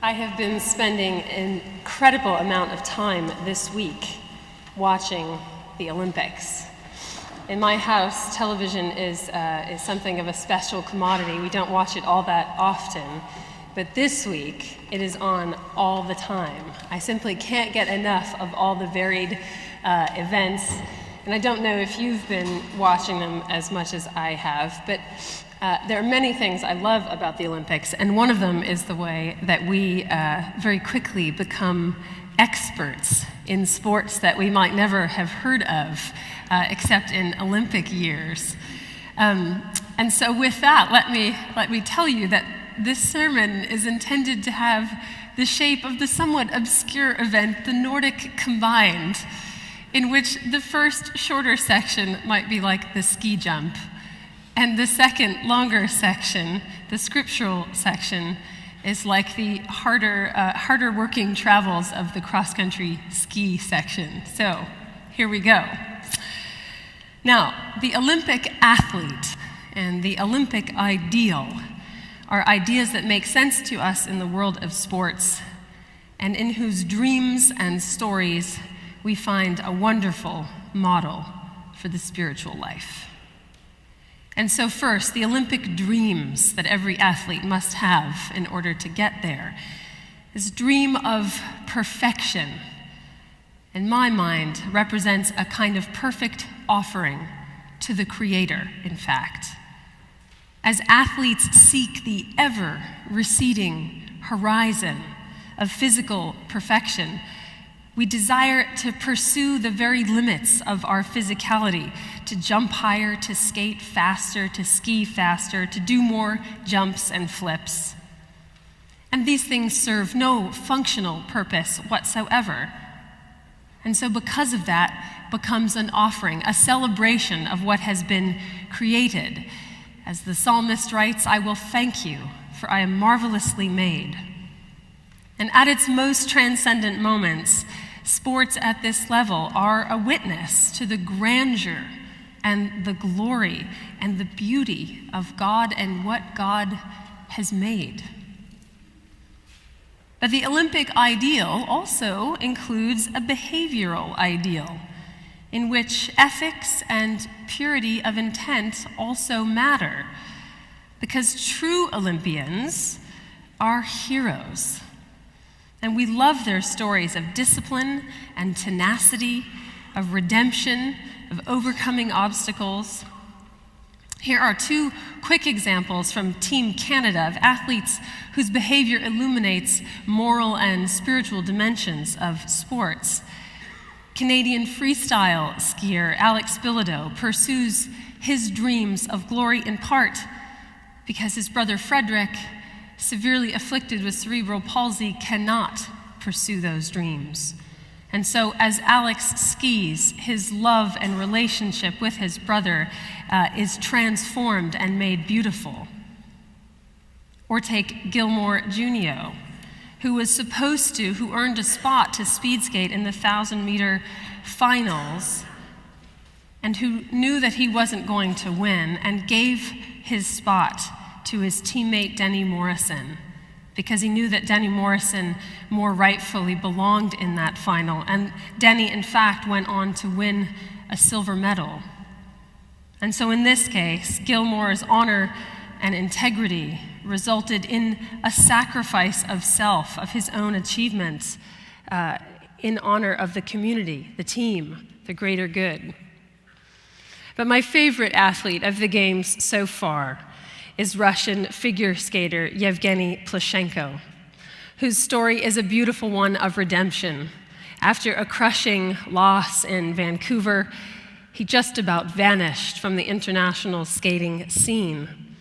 I have been spending an incredible amount of time this week watching the Olympics. In my house, television is something of a special commodity. We don't watch it all that often, but this week it is on all the time. I simply can't get enough of all the varied events, and I don't know if you've been watching them as much as I have, but there are many things I love about the Olympics, and one of them is the way that we very quickly become experts in sports that we might never have heard of, except in Olympic years. And so with that, let me tell you that this sermon is intended to have the shape of the somewhat obscure event, the Nordic Combined, in which the first shorter section might be like the ski jump, and the second longer section, the scriptural section, is like the harder working travels of the cross-country ski section. So here we go. Now, the Olympic athlete and the Olympic ideal are ideas that make sense to us in the world of sports, and in whose dreams and stories we find a wonderful model for the spiritual life. And so first, the Olympic dreams that every athlete must have in order to get there. This dream of perfection, in my mind, represents a kind of perfect offering to the Creator, in fact. As athletes seek the ever-receding horizon of physical perfection, we desire to pursue the very limits of our physicality, to jump higher, to skate faster, to ski faster, to do more jumps and flips. And these things serve no functional purpose whatsoever. And so because of that, becomes an offering, a celebration of what has been created. As the psalmist writes, "I will thank you, for I am marvelously made." And at its most transcendent moments, sports at this level are a witness to the grandeur and the glory and the beauty of God and what God has made. But the Olympic ideal also includes a behavioral ideal in which ethics and purity of intent also matter, because true Olympians are heroes. And we love their stories of discipline and tenacity, of redemption, of overcoming obstacles. Here are two quick examples from Team Canada of athletes whose behavior illuminates moral and spiritual dimensions of sports. Canadian freestyle skier Alex Bilodeau pursues his dreams of glory in part because his brother Frederick, severely afflicted with cerebral palsy, cannot pursue those dreams. And so as Alex skis, his love and relationship with his brother is transformed and made beautiful. Or take Gilmore Junio, who earned a spot to speed skate in the 1,000-meter finals, and who knew that he wasn't going to win, and gave his spot to his teammate Denny Morrison, because he knew that Denny Morrison more rightfully belonged in that final. And Denny, in fact, went on to win a silver medal. And so in this case, Gilmore's honor and integrity resulted in a sacrifice of self, of his own achievements, in honor of the community, the team, the greater good. But my favorite athlete of the Games so far is Russian figure skater Yevgeny Plushenko, whose story is a beautiful one of redemption. After a crushing loss in Vancouver, he just about vanished from the international skating scene.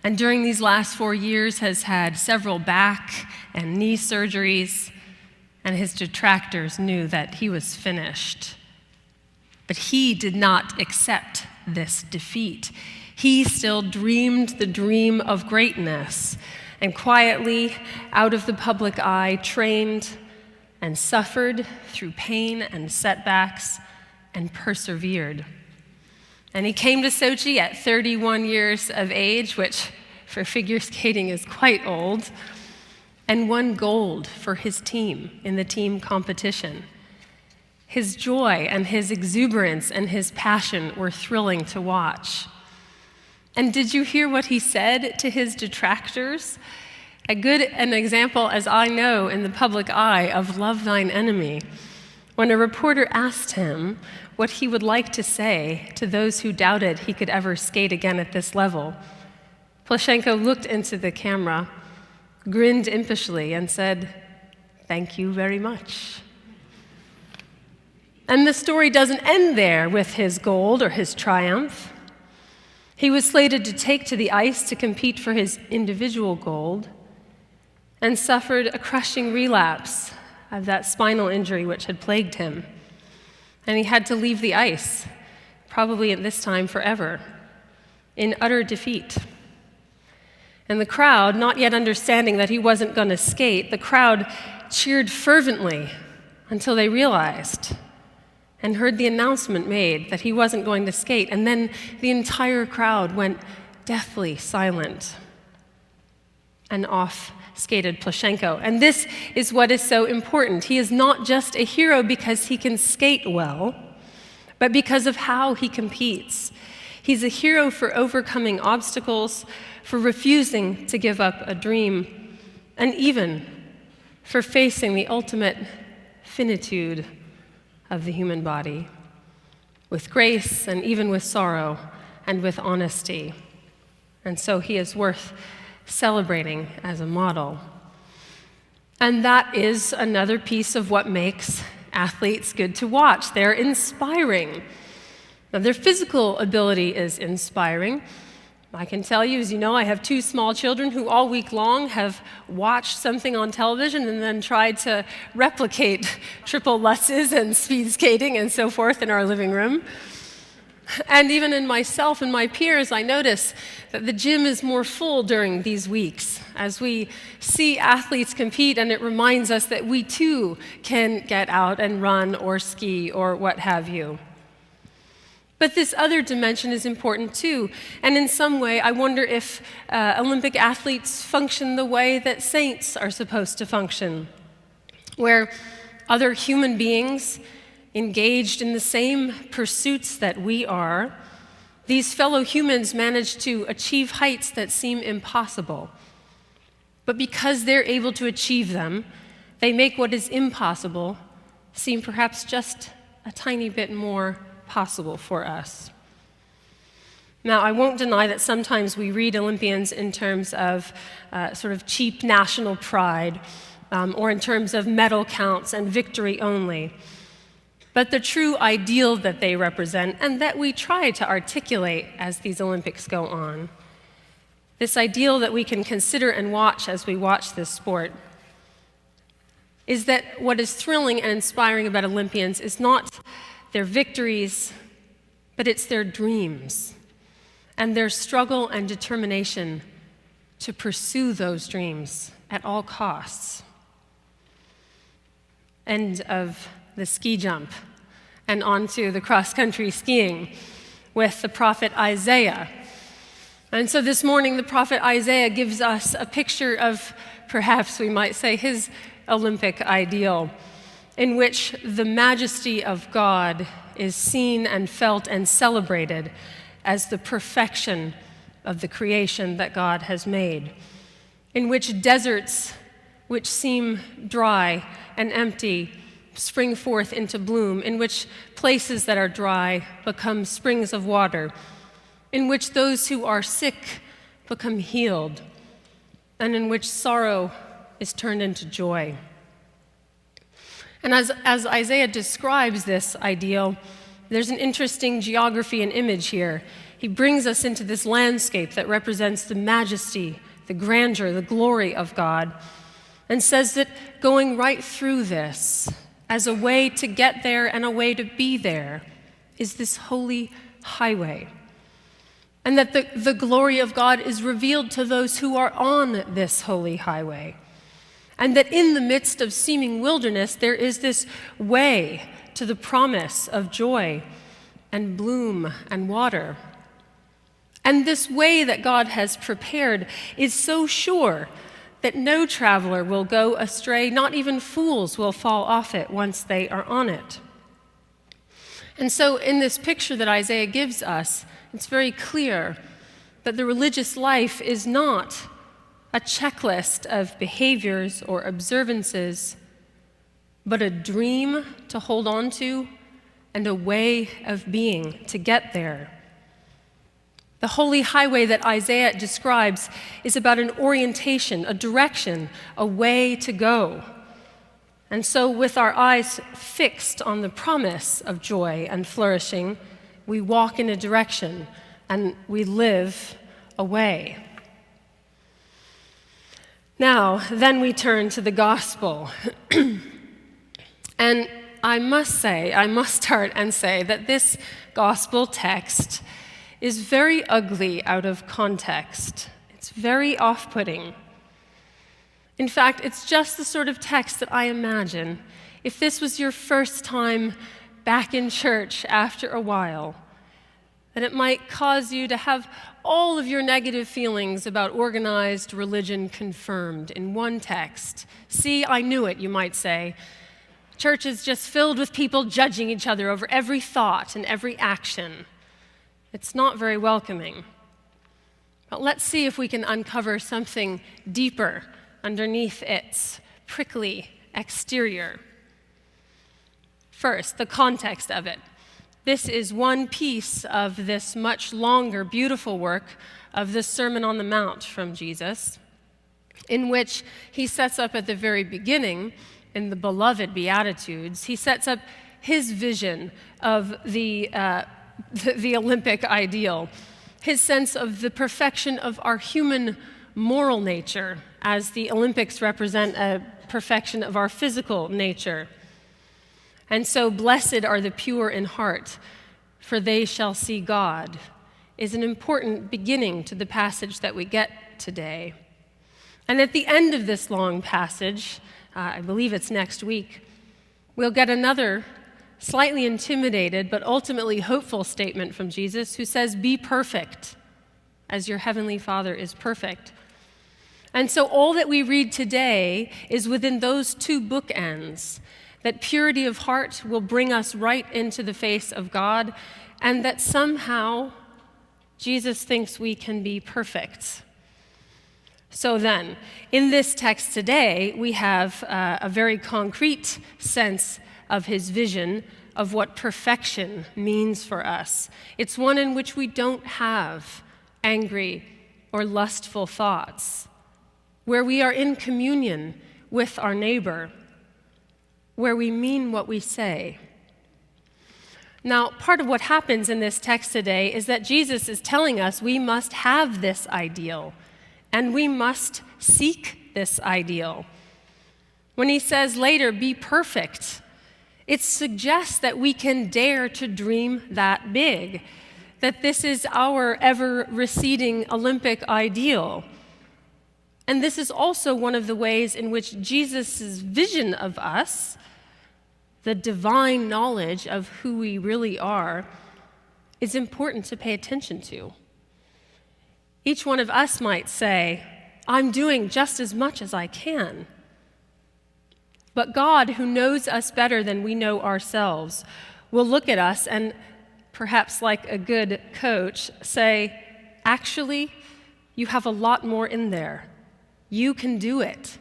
And during these last 4 years has had several back and knee surgeries, and his detractors knew that he was finished. But he did not accept this defeat. He still dreamed the dream of greatness, and quietly, out of the public eye, trained and suffered through pain and setbacks and persevered. And he came to Sochi at 31 years of age, which for figure skating is quite old. and won gold for his team in the team competition. His joy and his exuberance and his passion were thrilling to watch. And did you hear what he said to his detractors? A good an example, as I know, in the public eye of love thine enemy, when a reporter asked him what he would like to say to those who doubted he could ever skate again at this level. Plushenko looked into the camera, grinned impishly, and said, "Thank you very much." And the story doesn't end there with his gold or his triumph. He was slated to take to the ice to compete for his individual gold and suffered a crushing relapse of that spinal injury which had plagued him. And he had to leave the ice, probably at this time forever, in utter defeat. And the crowd, not yet understanding that he wasn't going to skate, the crowd cheered fervently until they realized and heard the announcement made that he wasn't going to skate. And then the entire crowd went deathly silent. And off skated Plushenko. And this is what is so important. He is not just a hero because he can skate well, but because of how he competes. He's a hero for overcoming obstacles, for refusing to give up a dream, and even for facing the ultimate finitude of the human body with grace and even with sorrow and with honesty. And so he is worth celebrating as a model. And that is another piece of what makes athletes good to watch. They're inspiring. Now, their physical ability is inspiring. I can tell you, as you know, I have 2 small children who all week long have watched something on television and then tried to replicate triple Lutzes and speed skating and so forth in our living room. And even in myself and my peers, I notice that the gym is more full during these weeks as we see athletes compete, and it reminds us that we too can get out and run or ski or what have you. But this other dimension is important too, and in some way I wonder if Olympic athletes function the way that saints are supposed to function, where other human beings engaged in the same pursuits that we are, these fellow humans manage to achieve heights that seem impossible. But because they're able to achieve them, they make what is impossible seem perhaps just a tiny bit more possible for us. Now, I won't deny that sometimes we read Olympians in terms of sort of cheap national pride, or in terms of medal counts and victory only. But the true ideal that they represent, and that we try to articulate as these Olympics go on, this ideal that we can consider and watch as we watch this sport, is that what is thrilling and inspiring about Olympians is not their victories, but it's their dreams and their struggle and determination to pursue those dreams at all costs. End of the ski jump, and onto the cross-country skiing with the prophet Isaiah. And so this morning, the prophet Isaiah gives us a picture of, perhaps we might say, his Olympic ideal, in which the majesty of God is seen and felt and celebrated as the perfection of the creation that God has made, in which deserts, which seem dry and empty, spring forth into bloom, in which places that are dry become springs of water, in which those who are sick become healed, and in which sorrow is turned into joy. And as Isaiah describes this ideal, there's an interesting geography and image here. He brings us into this landscape that represents the majesty, the grandeur, the glory of God, and says that going right through this, as a way to get there and a way to be there, is this holy highway. And that the glory of God is revealed to those who are on this holy highway. And that in the midst of seeming wilderness, there is this way to the promise of joy and bloom and water. And this way that God has prepared is so sure that no traveler will go astray, not even fools will fall off it once they are on it. And so in this picture that Isaiah gives us, it's very clear that the religious life is not a checklist of behaviors or observances, but a dream to hold on to and a way of being to get there. The holy highway that Isaiah describes is about an orientation, a direction, a way to go. And so with our eyes fixed on the promise of joy and flourishing, we walk in a direction and we live a way. Now, then we turn to the gospel. And I must start and say that this gospel text is very ugly out of context. It's very off-putting. In fact, it's just the sort of text that I imagine if this was your first time back in church after a while, that it might cause you to have all of your negative feelings about organized religion confirmed in one text. See, I knew it, you might say. Church is just filled with people judging each other over every thought and every action. It's not very welcoming. But let's see if we can uncover something deeper underneath its prickly exterior. First, the context of it. This is one piece of this much longer, beautiful work of the Sermon on the Mount from Jesus, in which he sets up at the very beginning, in the beloved Beatitudes, he sets up his vision of the Olympic ideal, his sense of the perfection of our human moral nature, as the Olympics represent a perfection of our physical nature. And so, blessed are the pure in heart, for they shall see God, is an important beginning to the passage that we get today. And at the end of this long passage, I believe it's next week, we'll get another slightly intimidated but ultimately hopeful statement from Jesus, who says, "Be perfect, as your heavenly Father is perfect." And so all that we read today is within those two bookends, that purity of heart will bring us right into the face of God, and that somehow Jesus thinks we can be perfect. So then, in this text today, we have a very concrete sense of his vision of what perfection means for us. It's one in which we don't have angry or lustful thoughts, where we are in communion with our neighbor, where we mean what we say. Now, part of what happens in this text today is that Jesus is telling us we must have this ideal, and we must seek this ideal. When he says later, "Be perfect," it suggests that we can dare to dream that big, that this is our ever-receding Olympic ideal. And this is also one of the ways in which Jesus' vision of us, the divine knowledge of who we really are, is important to pay attention to. Each one of us might say, "I'm doing just as much as I can." But God, who knows us better than we know ourselves, will look at us and, perhaps like a good coach, say, "Actually, you have a lot more in there. You can do it."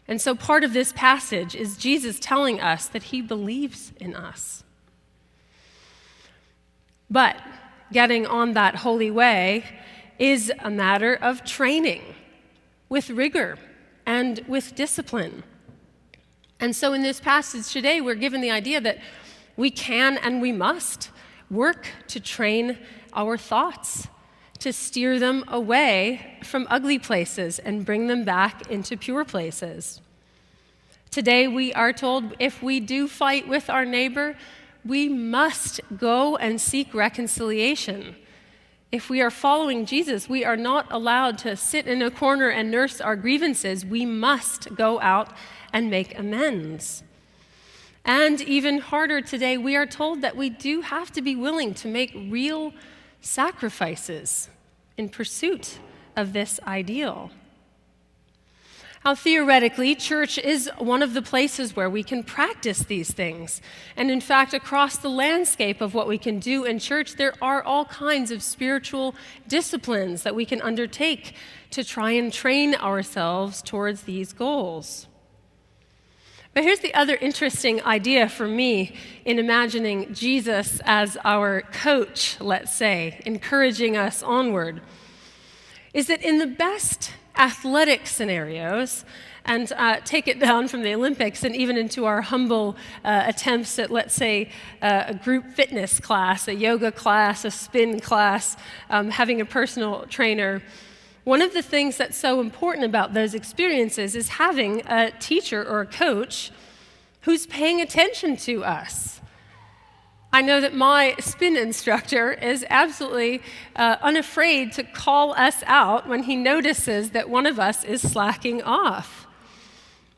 And so part of this passage is Jesus telling us that he believes in us. But getting on that holy way is a matter of training, with rigor and with discipline. And so in this passage today, we're given the idea that we can and we must work to train our thoughts, to steer them away from ugly places and bring them back into pure places. Today, we are told if we do fight with our neighbor, we must go and seek reconciliation. If we are following Jesus, we are not allowed to sit in a corner and nurse our grievances. We must go out and make amends. And even harder today, we are told that we do have to be willing to make real sacrifices in pursuit of this ideal. Now, theoretically, church is one of the places where we can practice these things. And in fact, across the landscape of what we can do in church, there are all kinds of spiritual disciplines that we can undertake to try and train ourselves towards these goals. But here's the other interesting idea for me in imagining Jesus as our coach, let's say, encouraging us onward, is that in the best athletic scenarios, and take it down from the Olympics and even into our humble attempts at, let's say, a group fitness class, a yoga class, a spin class, having a personal trainer. One of the things that's so important about those experiences is having a teacher or a coach who's paying attention to us. I know that my spin instructor is absolutely unafraid to call us out when he notices that one of us is slacking off.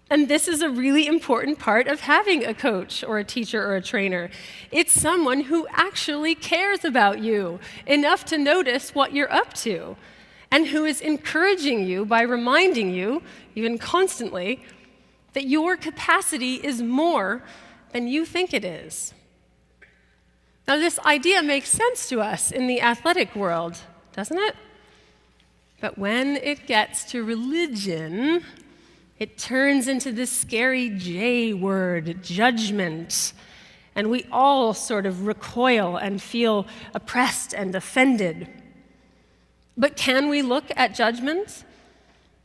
And this is a really important part of having a coach or a teacher or a trainer. It's someone who actually cares about you enough to notice what you're up to, and who is encouraging you by reminding you, even constantly, that your capacity is more than you think it is. Now, this idea makes sense to us in the athletic world, doesn't it? But when it gets to religion, it turns into this scary J word, judgment, and we all sort of recoil and feel oppressed and offended. But can we look at judgment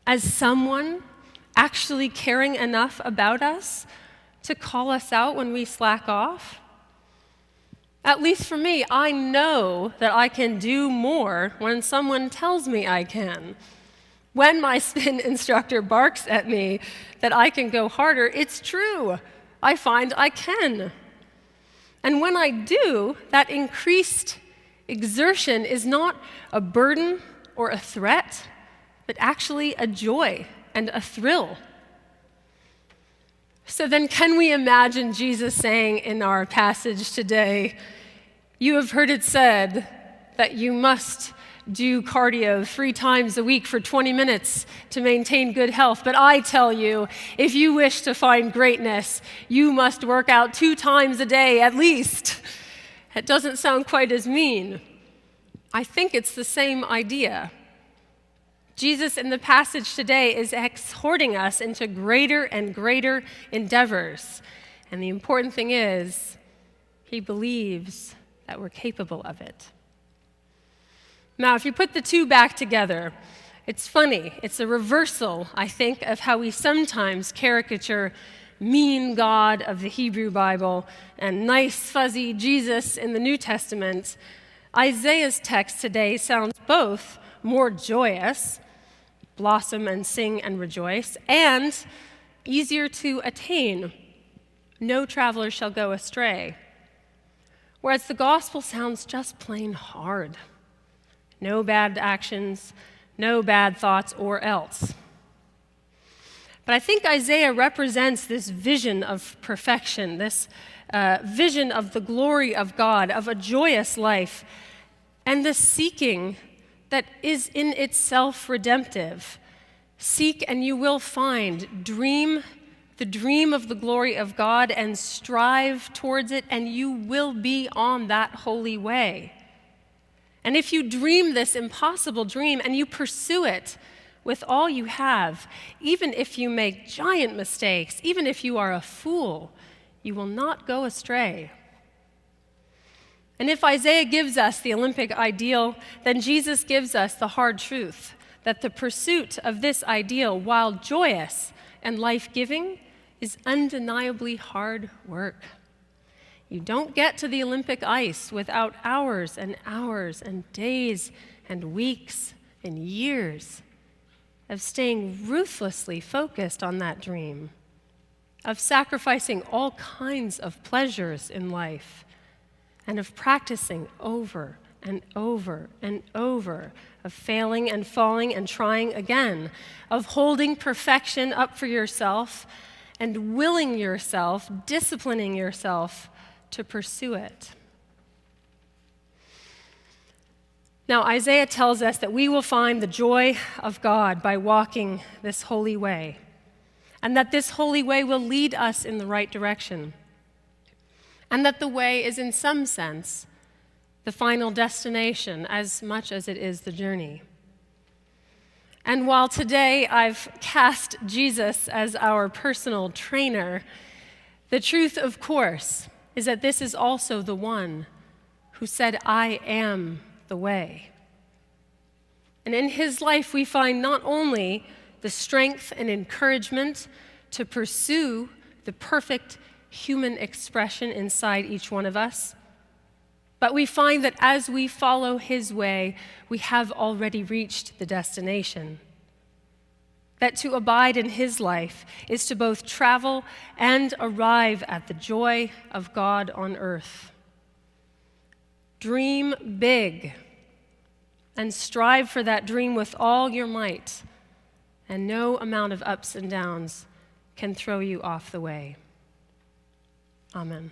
as someone actually caring enough about us to call us out when we slack off? At least for me, I know that I can do more when someone tells me I can. When my spin instructor barks at me that I can go harder, it's true. I find I can. And when I do, that increased exertion is not a burden or a threat, but actually a joy and a thrill. So then, can we imagine Jesus saying in our passage today, "You have heard it said that you must do cardio 3 times a week for 20 minutes to maintain good health. But I tell you, if you wish to find greatness, you must work out 2 times a day at least." It doesn't sound quite as mean. I think it's the same idea. Jesus in the passage today is exhorting us into greater and greater endeavors. And the important thing is, he believes that we're capable of it. Now, if you put the two back together, it's funny. It's a reversal, I think, of how we sometimes caricature mean God of the Hebrew Bible and nice, fuzzy Jesus in the New Testament. Isaiah's text today sounds both more joyous, blossom and sing and rejoice, and easier to attain. No traveler shall go astray. Whereas the gospel sounds just plain hard. No bad actions, no bad thoughts, or else. But I think Isaiah represents this vision of perfection, this vision of the glory of God, of a joyous life, and the seeking that is in itself redemptive. Seek and you will find. Dream the dream of the glory of God and strive towards it, and you will be on that holy way. And if you dream this impossible dream and you pursue it with all you have, even if you make giant mistakes, even if you are a fool, you will not go astray. And if Isaiah gives us the Olympic ideal, then Jesus gives us the hard truth that the pursuit of this ideal, while joyous and life-giving, is undeniably hard work. You don't get to the Olympic ice without hours and hours and days and weeks and years of staying ruthlessly focused on that dream, of sacrificing all kinds of pleasures in life, and of practicing over and over and over, of failing and falling and trying again, of holding perfection up for yourself and willing yourself, disciplining yourself to pursue it. Now, Isaiah tells us that we will find the joy of God by walking this holy way. and that this holy way will lead us in the right direction, and that the way is, in some sense, the final destination as much as it is the journey. And while today I've cast Jesus as our personal trainer, the truth, of course, is that this is also the one who said, "I am the way." And in his life, we find not only the strength and encouragement to pursue the perfect human expression inside each one of us, but we find that as we follow his way, we have already reached the destination. That to abide in his life is to both travel and arrive at the joy of God on earth. Dream big and strive for that dream with all your might, and no amount of ups and downs can throw you off the way. Amen.